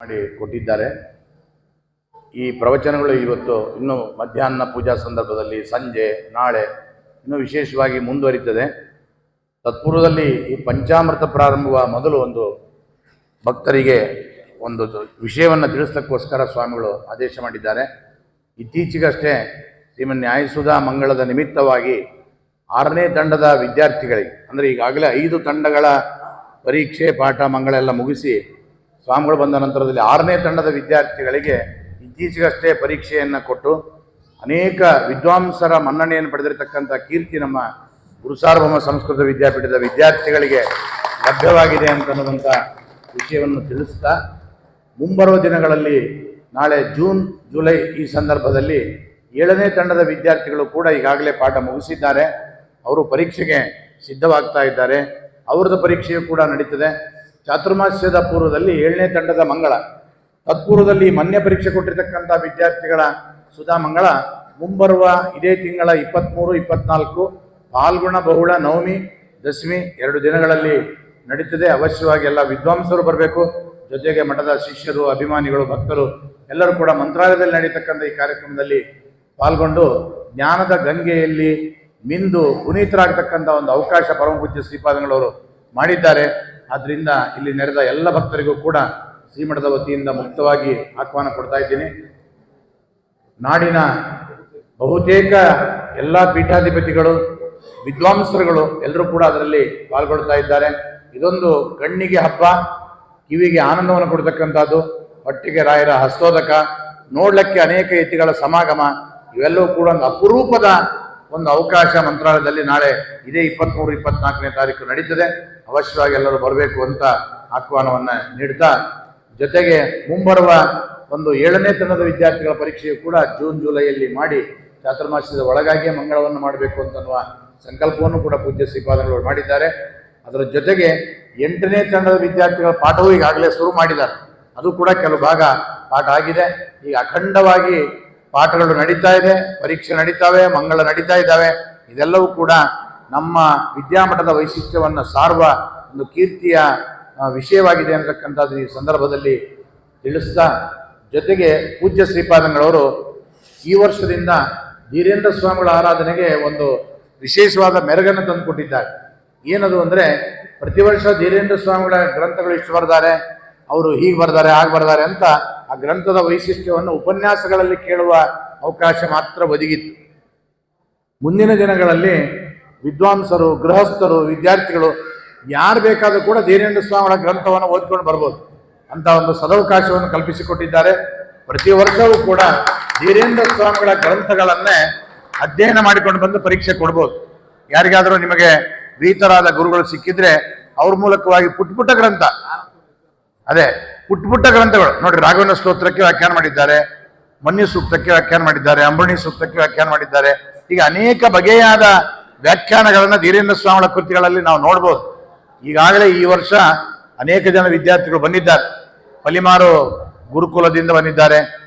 ಮಾಡಿ ಕೊಟ್ಟಿದ್ದಾರೆ. ಈ ಪ್ರವಚನಗಳು ಇವತ್ತು ಇನ್ನು ಮಧ್ಯಾಹ್ನ ಪೂಜಾ ಸಂದರ್ಭದಲ್ಲಿ ಸಂಜೆ ನಾಳೆ ಇನ್ನೂ ವಿಶೇಷವಾಗಿ ಮುಂದುವರಿತದೆ. ತತ್ಪೂರ್ವದಲ್ಲಿ ಈ ಪಂಚಾಮೃತ ಪ್ರಾರಂಭವ ಮೊದಲು ಒಂದು ಭಕ್ತರಿಗೆ ಒಂದು ವಿಷಯವನ್ನು ತಿಳಿಸಲಿಕ್ಕೋಸ್ಕರ ಸ್ವಾಮಿಗಳು ಆದೇಶ ಮಾಡಿದ್ದಾರೆ. ಇತ್ತೀಚೆಗಷ್ಟೇ ಶ್ರೀಮನ್ ನ್ಯಾಯಸುಧಾ ಮಂಗಳದ ನಿಮಿತ್ತವಾಗಿ 6ನೇ ತಂಡದ ವಿದ್ಯಾರ್ಥಿಗಳಿಗೆ, ಅಂದರೆ ಈಗಾಗಲೇ 5 ತಂಡಗಳ ಪರೀಕ್ಷೆ ಪಾಠ ಮಂಗಳೆಲ್ಲ ಮುಗಿಸಿ ಸ್ವಾಮಿಗಳು ಬಂದ ನಂತರದಲ್ಲಿ 6ನೇ ತಂಡದ ವಿದ್ಯಾರ್ಥಿಗಳಿಗೆ ಇತ್ತೀಚೆಗಷ್ಟೇ ಪರೀಕ್ಷೆಯನ್ನು ಕೊಟ್ಟು ಅನೇಕ ವಿದ್ವಾಂಸರ ಮನ್ನಣೆಯನ್ನು ಪಡೆದಿರತಕ್ಕಂಥ ಕೀರ್ತಿ ನಮ್ಮ ಗುರುಸಾರ್ವಭೌಮ ಸಂಸ್ಕೃತ ವಿದ್ಯಾಪೀಠದ ವಿದ್ಯಾರ್ಥಿಗಳಿಗೆ ಲಭ್ಯವಾಗಿದೆ ಅಂತನ್ನುವಂಥ ವಿಷಯವನ್ನು ತಿಳಿಸ್ತಾ, ಮುಂಬರುವ ದಿನಗಳಲ್ಲಿ ನಾಳೆ ಜೂನ್ ಜುಲೈ ಈ ಸಂದರ್ಭದಲ್ಲಿ 7ನೇ ತಂಡದ ವಿದ್ಯಾರ್ಥಿಗಳು ಕೂಡ ಈಗಾಗಲೇ ಪಾಠ ಮುಗಿಸಿದ್ದಾರೆ. ಅವರು ಪರೀಕ್ಷೆಗೆ ಸಿದ್ಧವಾಗ್ತಾ ಇದ್ದಾರೆ. ಅವ್ರದ್ದು ಪರೀಕ್ಷೆಯು ಕೂಡ ನಡೀತದೆ. ಚಾತುರ್ಮಾಸ್ಯದ ಪೂರ್ವದಲ್ಲಿ 7ನೇ ತಂಡದ ಮಂಗಳ, ತತ್ಪೂರ್ವದಲ್ಲಿ ಮೊನ್ನೆ ಪರೀಕ್ಷೆ ಕೊಟ್ಟಿರ್ತಕ್ಕಂಥ ವಿದ್ಯಾರ್ಥಿಗಳ ಸುಧಾ ಮಂಗಳ ಮುಂಬರುವ ಇದೇ ತಿಂಗಳ 23, 24 ಪಾಲ್ಗುಣ ಬಹುಳ ನವಮಿ ದಶಮಿ 2 ದಿನಗಳಲ್ಲಿ ನಡೀತದೆ. ಅವಶ್ಯವಾಗಿ ಎಲ್ಲ ವಿದ್ವಾಂಸರು ಬರಬೇಕು. ಜೊತೆಗೆ ಮಠದ ಶಿಷ್ಯರು, ಅಭಿಮಾನಿಗಳು, ಭಕ್ತರು ಎಲ್ಲರೂ ಕೂಡ ಮಂತ್ರಾಲಯದಲ್ಲಿ ನಡೀತಕ್ಕಂಥ ಈ ಕಾರ್ಯಕ್ರಮದಲ್ಲಿ ಪಾಲ್ಗೊಂಡು ಜ್ಞಾನದ ಗಂಗೆಯಲ್ಲಿ ಮಿಂದು ಪುನೀತರಾಗತಕ್ಕಂಥ ಒಂದು ಅವಕಾಶ ಪರಮಪೂಜ್ಯ ಶ್ರೀಪಾದಂಗಳವರು ಮಾಡಿದ್ದಾರೆ. ಆದ್ದರಿಂದ ಇಲ್ಲಿ ನೆರೆದ ಎಲ್ಲ ಭಕ್ತರಿಗೂ ಕೂಡ ಶ್ರೀಮಠದ ವತಿಯಿಂದ ಮುಕ್ತವಾಗಿ ಆಹ್ವಾನ ಕೊಡ್ತಾ ಇದ್ದೀನಿ. ನಾಡಿನ ಬಹುತೇಕ ಎಲ್ಲ ಪೀಠಾಧಿಪತಿಗಳು, ವಿದ್ವಾಂಸರುಗಳು ಎಲ್ಲರೂ ಕೂಡ ಅದರಲ್ಲಿ ಪಾಲ್ಗೊಳ್ತಾ ಇದ್ದಾರೆ. ಇದೊಂದು ಕಣ್ಣಿಗೆ ಹಬ್ಬ, ಕಿವಿಗೆ ಆನಂದವನ್ನು ಕೊಡ್ತಕ್ಕಂಥದ್ದು, ಹೊಟ್ಟೆಗೆ ರಾಯರ ಹಸ್ತೋದಕ, ನೋಡ್ಲಿಕ್ಕೆ ಅನೇಕ ಯತಿಗಳ ಸಮಾಗಮ, ಇವೆಲ್ಲವೂ ಕೂಡ ಒಂದು ಅಪರೂಪದ ಒಂದು ಅವಕಾಶ ಮಂತ್ರಾಲಯದಲ್ಲಿ ನಾಳೆ ಇದೇ 23, 24ನೇ ತಾರೀಕು ನಡೀತದೆ. ಅವಶ್ಯವಾಗಿ ಎಲ್ಲರೂ ಬರಬೇಕು ಅಂತ ಆಹ್ವಾನವನ್ನು ನೀಡ್ತಾ, ಜೊತೆಗೆ ಮುಂಬರುವ ಒಂದು 7ನೇ ತಂಡದ ವಿದ್ಯಾರ್ಥಿಗಳ ಪರೀಕ್ಷೆಯು ಕೂಡ ಜೂನ್ ಜುಲೈಯಲ್ಲಿ ಮಾಡಿ ಚಾತುರ್ಮಾಸ್ಯದ ಒಳಗಾಗಿಯೇ ಮಂಗಳವನ್ನು ಮಾಡಬೇಕು ಅಂತನ್ನುವ ಸಂಕಲ್ಪವನ್ನು ಕೂಡ ಪೂಜ್ಯ ಶ್ರೀಪಾದಂಗಳು ಮಾಡಿದ್ದಾರೆ. ಅದರ ಜೊತೆಗೆ 8ನೇ ತಂಡದ ವಿದ್ಯಾರ್ಥಿಗಳ ಪಾಠವೂ ಈಗಾಗಲೇ ಶುರು ಮಾಡಿದ್ದಾರೆ. ಅದು ಕೂಡ ಕೆಲವು ಭಾಗ ಪಾಠ ಆಗಿದೆ. ಈಗ ಅಖಂಡವಾಗಿ ಪಾಠಗಳು ನಡೀತಾ ಇದೆ, ಪರೀಕ್ಷೆ ನಡೀತಾವೆ, ಮಂಗಳ ನಡೀತಾ ಇದ್ದಾವೆ. ಇದೆಲ್ಲವೂ ಕೂಡ ನಮ್ಮ ವಿದ್ಯಾಮಠದ ವೈಶಿಷ್ಟ್ಯವನ್ನು ಸಾರುವ ಒಂದು ಕೀರ್ತಿಯ ವಿಷಯವಾಗಿದೆ ಅನ್ನತಕ್ಕಂಥದ್ದು ಈ ಸಂದರ್ಭದಲ್ಲಿ ತಿಳಿಸ್ತಾ, ಜೊತೆಗೆ ಪೂಜ್ಯ ಶ್ರೀಪಾದಂಗಳವರು ಈ ವರ್ಷದಿಂದ ಧೀರೇಂದ್ರ ಸ್ವಾಮಿಗಳ ಆರಾಧನೆಗೆ ಒಂದು ವಿಶೇಷವಾದ ಮೆರುಗನ್ನು ತಂದುಕೊಟ್ಟಿದ್ದಾರೆ. ಏನದು ಅಂದರೆ, ಪ್ರತಿ ವರ್ಷ ಧೀರೇಂದ್ರ ಸ್ವಾಮಿಗಳ ಗ್ರಂಥಗಳು ಇಷ್ಟು ಬರ್ತಾರೆ, ಅವರು ಹೀಗೆ ಬರ್ತಾರೆ, ಹಾಗೆ ಬರ್ತಾರೆ ಅಂತ ಆ ಗ್ರಂಥದ ವೈಶಿಷ್ಟ್ಯವನ್ನು ಉಪನ್ಯಾಸಗಳಲ್ಲಿ ಕೇಳುವ ಅವಕಾಶ ಮಾತ್ರ ಒದಗಿತ್ತು. ಮುಂದಿನ ದಿನಗಳಲ್ಲಿ ವಿದ್ವಾಂಸರು, ಗೃಹಸ್ಥರು, ವಿದ್ಯಾರ್ಥಿಗಳು ಯಾರು ಬೇಕಾದರೂ ಕೂಡ ಧೀರೇಂದ್ರ ಸ್ವಾಮಿಗಳ ಗ್ರಂಥವನ್ನು ಓದ್ಕೊಂಡು ಬರ್ಬೋದು ಅಂತ ಒಂದು ಸದವಕಾಶವನ್ನು ಕಲ್ಪಿಸಿಕೊಟ್ಟಿದ್ದಾರೆ. ಪ್ರತಿ ವರ್ಷವೂ ಕೂಡ ಧೀರೇಂದ್ರ ಸ್ವಾಮಿಗಳ ಗ್ರಂಥಗಳನ್ನೇ ಅಧ್ಯಯನ ಮಾಡಿಕೊಂಡು ಬಂದು ಪರೀಕ್ಷೆ ಕೊಡ್ಬೋದು. ಯಾರಿಗಾದರೂ ನಿಮಗೆ ವೀತರಾದ ಗುರುಗಳು ಸಿಕ್ಕಿದ್ರೆ ಅವ್ರ ಮೂಲಕವಾಗಿ ಪುಟ್ಟ ಗ್ರಂಥ, ಅದೇ ಪುಟ್ಟ ಗ್ರಂಥಗಳು ನೋಡ್ರಿ, ರಾಘವೇಂದ್ರ ಸ್ತೋತ್ರಕ್ಕೆ ವ್ಯಾಖ್ಯಾನ ಮಾಡಿದ್ದಾರೆ, ಮನ್ಯ ಸೂಕ್ತಕ್ಕೆ ವ್ಯಾಖ್ಯಾನ ಮಾಡಿದ್ದಾರೆ, ಅಂಬರಣಿ ಸೂಕ್ತಕ್ಕೆ ವ್ಯಾಖ್ಯಾನ ಮಾಡಿದ್ದಾರೆ. ಈಗ ಅನೇಕ ಬಗೆಯಾದ ವ್ಯಾಖ್ಯಾನಗಳನ್ನು ಧೀರೇಂದ್ರ ಸ್ವಾಮಿಗಳ ಕೃತಿಗಳಲ್ಲಿ ನಾವು ನೋಡ್ಬೋದು. ಈಗಾಗಲೇ ಈ ವರ್ಷ ಅನೇಕ ಜನ ವಿದ್ಯಾರ್ಥಿಗಳು ಬಂದಿದ್ದಾರೆ. ಪಲಿಮಾರು ಗುರುಕುಲದಿಂದ ಬಂದಿದ್ದಾರೆ,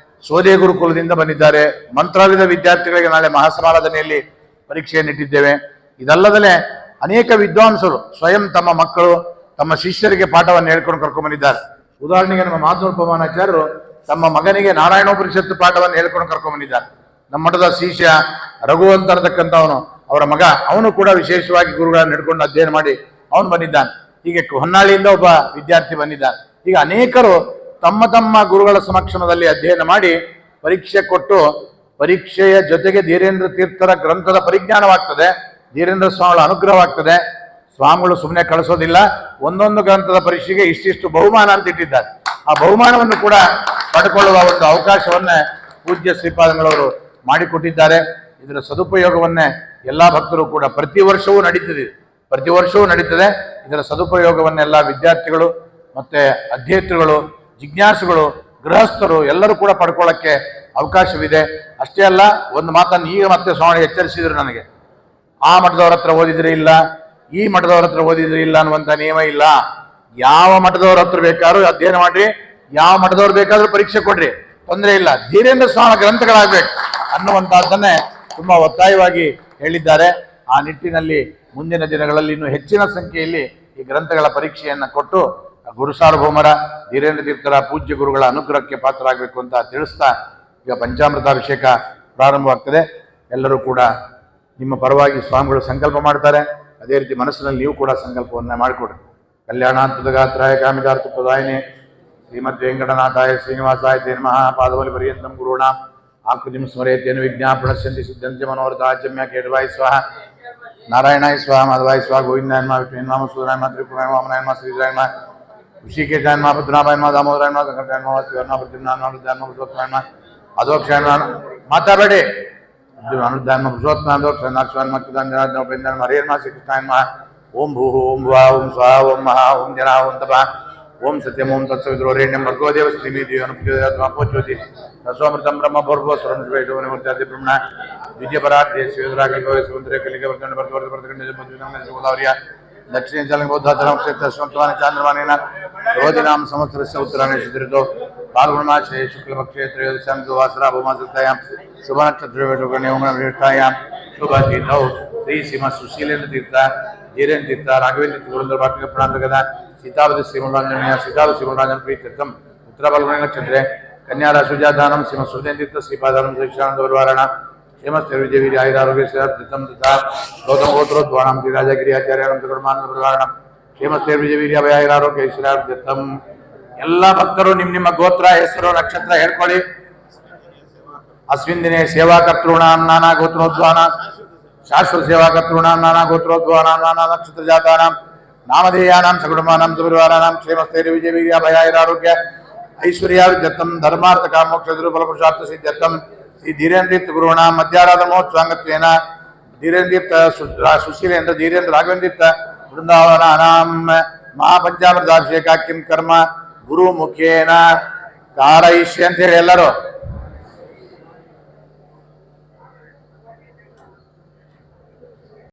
ಸೋದೆ ಗುರುಕುಲದಿಂದ ಬಂದಿದ್ದಾರೆ. ಮಂತ್ರಾಲಯದ ವಿದ್ಯಾರ್ಥಿಗಳಿಗೆ ನಾಳೆ ಮಹಾಸಮಾರಾಧನೆಯಲ್ಲಿ ಪರೀಕ್ಷೆಯನ್ನಿಟ್ಟಿದ್ದೇವೆ. ಇದಲ್ಲದಲೇ ಅನೇಕ ವಿದ್ವಾಂಸರು ಸ್ವಯಂ ತಮ್ಮ ಮಕ್ಕಳು, ತಮ್ಮ ಶಿಷ್ಯರಿಗೆ ಪಾಠವನ್ನು ಹೇಳ್ಕೊಂಡು ಕರ್ಕೊಂಡ್ಬಂದಿದ್ದಾರೆ. ಉದಾಹರಣೆಗೆ ನಮ್ಮ ಮಾಧುರೂಪಮಾನಾಚಾರ್ಯರು ತಮ್ಮ ಮಗನಿಗೆ ನಾರಾಯಣೋಪನಿಷತ್ತು ಪಾಠವನ್ನು ಹೇಳ್ಕೊಂಡು ಕರ್ಕೊಂಡ್ಬಂದಿದ್ದಾರೆ. ನಮ್ಮ ಮಠದ ಶಿಷ್ಯ ರಘು ಅಂತ ಅನ್ನತಕ್ಕಂಥವನು, ಅವರ ಮಗ, ಅವನು ಕೂಡ ವಿಶೇಷವಾಗಿ ಗುರುಗಳನ್ನು ಹಿಡ್ಕೊಂಡು ಅಧ್ಯಯನ ಮಾಡಿ ಅವನು ಬಂದಿದ್ದಾನೆ. ಹೀಗೆ ಹೊನ್ನಾಳಿಯಿಂದ ಒಬ್ಬ ವಿದ್ಯಾರ್ಥಿ ಬಂದಿದ್ದಾನೆ. ಈಗ ಅನೇಕರು ತಮ್ಮ ತಮ್ಮ ಗುರುಗಳ ಸಮಕ್ಷಮದಲ್ಲಿ ಅಧ್ಯಯನ ಮಾಡಿ ಪರೀಕ್ಷೆ ಕೊಟ್ಟು, ಪರೀಕ್ಷೆಯ ಜೊತೆಗೆ ಧೀರೇಂದ್ರ ತೀರ್ಥರ ಗ್ರಂಥದ ಪರಿಜ್ಞಾನವಾಗ್ತದೆ, ಧೀರೇಂದ್ರ ಸ್ವಾಮಿಗಳ ಅನುಗ್ರಹವಾಗ್ತದೆ. ಸ್ವಾಮಿಗಳು ಸುಮ್ಮನೆ ಕಳಿಸೋದಿಲ್ಲ, ಒಂದೊಂದು ಗ್ರಂಥದ ಪರೀಕ್ಷೆಗೆ ಇಷ್ಟಿಷ್ಟು ಬಹುಮಾನ ಅಂತ ಇಟ್ಟಿದ್ದಾರೆ. ಆ ಬಹುಮಾನವನ್ನು ಕೂಡ ಪಡ್ಕೊಳ್ಳುವ ಒಂದು ಅವಕಾಶವನ್ನೇ ಪೂಜ್ಯ ಶ್ರೀಪಾದಂಗಳವರು ಮಾಡಿಕೊಟ್ಟಿದ್ದಾರೆ. ಇದರ ಸದುಪಯೋಗವನ್ನೇ ಎಲ್ಲ ಭಕ್ತರು ಕೂಡ ಪ್ರತಿ ವರ್ಷವೂ ನಡೀತದೆ. ಇದರ ಸದುಪಯೋಗವನ್ನೆಲ್ಲ ವಿದ್ಯಾರ್ಥಿಗಳು ಮತ್ತೆ ಅಧ್ಯೇತೃಗಳು, ಜಿಜ್ಞಾಸುಗಳು, ಗೃಹಸ್ಥರು ಎಲ್ಲರೂ ಕೂಡ ಪಡ್ಕೊಳ್ಳೋಕ್ಕೆ ಅವಕಾಶವಿದೆ. ಅಷ್ಟೇ ಅಲ್ಲ, ಒಂದು ಮಾತನ್ನು ಈಗ ಮತ್ತೆ ಸ್ವಾಮಿ ಎಚ್ಚರಿಸಿದ್ರು ನನಗೆ, ಆ ಮಠದವ್ರ ಹತ್ರ ಓದಿದ್ರೆ ಇಲ್ಲ, ಈ ಮಠದವ್ರ ಹತ್ರ ಓದಿದ್ರೆ ಇಲ್ಲ ಅನ್ನುವಂಥ ನಿಯಮ ಇಲ್ಲ. ಯಾವ ಮಠದವ್ರ ಹತ್ರ ಬೇಕಾದ್ರೂ ಅಧ್ಯಯನ ಮಾಡ್ರಿ, ಯಾವ ಮಠದವ್ರು ಬೇಕಾದ್ರೂ ಪರೀಕ್ಷೆ ಕೊಡ್ರಿ, ತೊಂದರೆ ಇಲ್ಲ. ಧೀರೇಂದ್ರ ಸ್ವಾಮಿ ಗ್ರಂಥಗಳಾಗಬೇಕು ಅನ್ನುವಂಥದ್ದನ್ನೇ ತುಂಬಾ ಒತ್ತಾಯವಾಗಿ ಹೇಳಿದ್ದಾರೆ. ಆ ನಿಟ್ಟಿನಲ್ಲಿ ಮುಂದಿನ ದಿನಗಳಲ್ಲಿ ಇನ್ನೂ ಹೆಚ್ಚಿನ ಸಂಖ್ಯೆಯಲ್ಲಿ ಈ ಗ್ರಂಥಗಳ ಪರೀಕ್ಷೆಯನ್ನು ಕೊಟ್ಟು ಗುರು ಸಾರ್ವಭೌಮರ ಧೀರೇಂದ್ರ ತೀರ್ಥರ ಪೂಜ್ಯ ಗುರುಗಳ ಅನುಗ್ರಹಕ್ಕೆ ಪಾತ್ರರಾಗಬೇಕು ಅಂತ ತಿಳಿಸ್ತಾ ಈಗ ಪಂಚಾಮೃತಾಭಿಷೇಕ ಪ್ರಾರಂಭವಾಗ್ತದೆ. ಎಲ್ಲರೂ ಕೂಡ ನಿಮ್ಮ ಪರವಾಗಿ ಸ್ವಾಮಿಗಳು ಸಂಕಲ್ಪ ಮಾಡ್ತಾರೆ. ಅದೇ ರೀತಿ ಮನಸ್ಸಿನಲ್ಲಿ ನೀವು ಕೂಡ ಸಂಕಲ್ಪವನ್ನು ಮಾಡಿಕೊಡ್ರಿ. ಕಲ್ಯಾಣಾತ್ಮಗಾತ್ರಾಯ ಕಾಮಿತಾರ್ಥ ಪ್ರದಾಯಿನಿ ಶ್ರೀಮದ್ ವೆಂಕಟನಾಥಾಯ ಶ್ರೀನಿವಾಸಾಯ ತೇ ನಮಃ. ಪಾದವಲಿ ಪರ್ಯಂತಂ ಗುರುಣಾಂ ಆಕೃತಿಂ ಸ್ಮರೇತೇನ ವಿಜ್ಞಾಪನಸ್ಯಂತಿ ಸಿದ್ಧಂತಿ ಮನೋರಥಾಚಮ್ಯ ಕೇಟವಾಯ ಸ್ವಾಹ ನಾರಾಯಣಾಯ ಸ್ವಾಹ ಮಾಧವಾಯ ಸ್ವಾಹ ಗೋವಿಂದಾಯ ನಮಃ ವಿಷ್ಣುವೇ ನಮಃ ಸೂರ್ಯಾಯ ನಮಃ ತ್ರಿಪುರಾಯ ನಮಃ ವಾಮನಾಯ ನಮಃ ಶ್ರೀಧರಾಯ ನಮಃ ಋಷಿಕೇಶಾಯ ನಮಃ ಪದ್ಮನಾಭಾಯ ನಮಃ ದಾಮೋದರಾಯ ನಮಃ ಸಂಕಟಾಯ ನಮಃ ಶಿವಾಯ ನಮಃ ಪ್ರದ್ಯುಮ್ನಾಯ ನಮಃ ಅನುರುದ್ಧಾಯ ನಮಃ ಪುರುಷೋತ್ತಮಾಯ ನಮಃ ಅಧೋಕ್ಷಾಯ ನಮಃ ಮಾತಾಡಬೇಡಿ ಅನುರುದ್ಧಾಯ ನಮಃ ಪುರುಷೋತ್ತಮಾಯ ಅಧೋಕ್ಷಾಯ ನಾಕ್ಷಾಯ ನಮಃ ಕಿದಾಂಜನಾಯ ನಮಃ ಉಪೇಂದ್ರಾಯ ನಮಃ ಹರೇ ನಮಃ ಶ್ರೀಕೃಷ್ಣಾಯ ನಮಃ. ಓಂ ಭೂಃ ಓಂ ಭುವಃ ಓಂ ಸ್ವಃ ಓಂ ಮಹಾ ಓಂ ಜನಃ ಓಂ ತಪಃ ಓಂ ಸತ್ಯಂ ಓಂ ತತ್ಸವಿತುರ್ವರೆಣ್ಯಂ ಭರ್ಗೋ ದೇವಸ್ಯ ಧೀಮಹಿ ಧಿಯೋ ನಃ ಪ್ರಚೋದಯಾತ್ ಮಹಾಪೋಜ್ಯೋತಿ ತಸ್ವಾಮೃತಂ ಬ್ರಹ್ಮ ಭೂರ್ಭುವಃ ಸ್ವರಂ ಶ್ವೇತೋ ನಿಮೃತ್ಯಾದಿ ಬ್ರಹ್ಮಣ ದ್ವಿತೀಯಪರಾರ್ಧೇ ಶ್ವೇತರಾಗಲ್ಪವೇ ಸುಂದರೇ ಕಲಿಕೆ ವರ್ಧನೆ ಭರತವರ್ಧಕಂಡ ಗೋದಾವರಿಯ ದಕ್ಷಿಣ ಚಾಲಕ ಬೌದ್ಧಾಚರಣ ಕ್ಷೇತ್ರ ಶ್ವಂತವಾನಿ ಚಾಂದ್ರಮಾನೇನ ರೋಧಿನಾಂ ಸಂವತ್ಸರಸ್ಯ ಉತ್ತರಾಯಣೆ ಶುದ್ಧೃತೋ ಪಾಲ್ಗುಣಮಾಸೆ ಶುಕ್ಲಪಕ್ಷೇ ತ್ರಯೋದಶ್ಯಾಂ ವಾಸರಾ ಭೌಮಾಸಕ್ತಾಯಾಂ ಶುಭ ನಕ್ಷತ್ರವೇಟುಕರ್ಣ್ಯಂ ಶುಭತೀರ್ಥೌ ಶ್ರೀ ಶ್ರೀಮತ್ ಸುಶೀಲೇಂದ್ರ ತೀರ್ಥ ಧೀರೇಂದ್ರ ತೀರ್ಥ ರಾಘವೇಂದ್ರ ಗುರುಂದ್ರ ಭಾಟಿಕ ಪ್ರಾಂತಗದ ಸೀತಾವತಿ ಶ್ರೀಮಂತರಾಂಜನೇಯ ಸೀತಾವತಿ ಶ್ರೀಮಂತರಾಂಜನ ಪ್ರೀತ್ಯರ್ಥಂ ಉತ್ತರ ಫಲ್ಗುಣ ನಕ್ಷತ್ರೆ ಕನ್ಯಾ ರಾಶುಜಾತಾನಂ ಶ್ರೀಮತ್ ಸುಧೇಂದ್ರ ತೀರ್ಥ ಶ್ರೀಪಾದಾನಂ ಶ್ರೀಕ್ಷಾನಂದ ಪರಿವಾರಣ ಶ್ರೀಮತ್ ವಿಜಯವೀರ್ಯ ಆಯುರಾರೋಗ್ಯ ಶ್ರೀರ್ಥಂ ತಥಾ ಗೌತಮ ಗೋತ್ರೋದ್ವಾಣಂ ಶ್ರೀ ರಾಜಗಿರಿಯಾಚಾರ್ಯಂ ತ್ರಿಕರ್ಮಾನಂದ ಪರಿವಾರಣ ಶ್ರೀಮತ್ ವಿಜಯವೀರ್ಯ ಆಯುರಾರೋಗ್ಯ ಶ್ರೀರ್ಥಂ. ಎಲ್ಲ ಭಕ್ತರು ನಿಮ್ಮ ಗೋತ್ರ ಹೆಸರು ನಕ್ಷತ್ರ ಹೇಳ್ಕೊಳ್ಳಿ. ಅಸ್ಮಿನ್ ದಿನೇ ಸೇವಾಕರ್ತॄಣಾಂ ನಾನಾ ಗೋತ್ರೋದ್ವಾನ ಶಾಶ್ವತ ಸೇವಾಕರ್ತॄಣಾಂ ನಾನಾ ಗೋತ್ರೋದ್ವಾನಾಂ ನಾನಾ ನಕ್ಷತ್ರ ಜಾತಾನಾಂ ನಾಮಧೇಯಾನಾಂ ಸಗುಣಮಾನಾಂ ಸುಪರಿವಾರಾನಾಂ ಶ್ರೀಮಸ್ತೈರ್ಯ ವಿಜಯವೀರ್ಯ ಆಯುರಾರೋಗ್ಯ ಐಶ್ವರ್ಯಾವಿದ್ಯರ್ಥಂ ಧರ್ಮಾರ್ಥ ಕಾಮೋಕ್ಷ ಫಲಪುರುಷಾರ್ಥ ಸಿದ್ಧ್ಯರ್ಥಂ ಶ್ರೀ ಧೀರೇಂದ್ರ ತೀರ್ಥ ಗುರುಣಾಂ ಮಧ್ಯಾರಾಧನ ಮಹೋತ್ಸವಾಂಗತ್ವೇನ ಧೀರೇಂದ್ರ ತೀರ್ಥ ಸುಶೀಲೇಂದ್ರ ಧೀರೇಂದ್ರ ರಾಘವೇಂದ್ರ ತೀರ್ಥ ವೃಂದಾವನಾನಾಂ ಮಹಾಪಂಚಾಮೃತಾಭಿಷೇಕ ಕಿಂ ಕರ್ಮ ಗುರು ಮುಖೇನ ಕಾರಯಿಷ್ಯ ಅಂತ ಹೇಳಿ ಎಲ್ಲರೂ